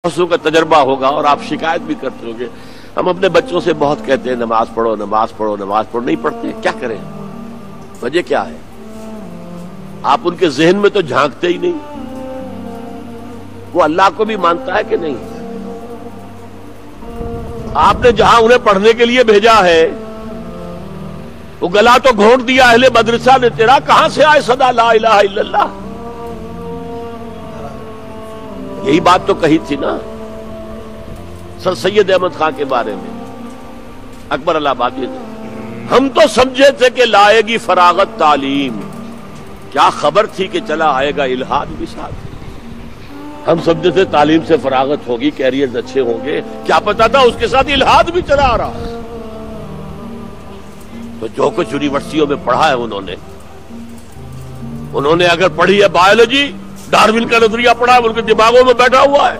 برسوں کا تجربہ ہوگا اور آپ شکایت بھی کرتے ہوں گے، ہم اپنے بچوں سے بہت کہتے ہیں نماز پڑھو نماز پڑھو نماز پڑھو، نہیں پڑھتے، کیا کریں؟ وجہ کیا ہے؟ آپ ان کے ذہن میں تو جھانکتے ہی نہیں، وہ اللہ کو بھی مانتا ہے کہ نہیں؟ آپ نے جہاں انہیں پڑھنے کے لیے بھیجا ہے وہ گلا تو گھونٹ دیا اہل مدرسہ نے تیرا، کہاں سے آئے صدا لا الہ الا اللہ؟ یہی بات تو کہی تھی نا سر سید احمد خان کے بارے میں اکبر الہ آبادی نے، ہم تو سمجھے تھے کہ لائے گی فراغت تعلیم، کیا خبر تھی کہ چلا آئے گا الہاد بھی ساتھ۔ ہم سمجھے تھے تعلیم سے فراغت ہوگی، کیریئرز اچھے ہوں گے، کیا پتا تھا اس کے ساتھ الہاد بھی چلا آ رہا۔ تو جو کچھ یونیورسٹیوں میں پڑھا ہے انہوں نے اگر پڑھی ہے بایولوجی، ڈارون کا نظریہ پڑھا ہے، ان کے دماغوں میں بیٹھا ہوا ہے۔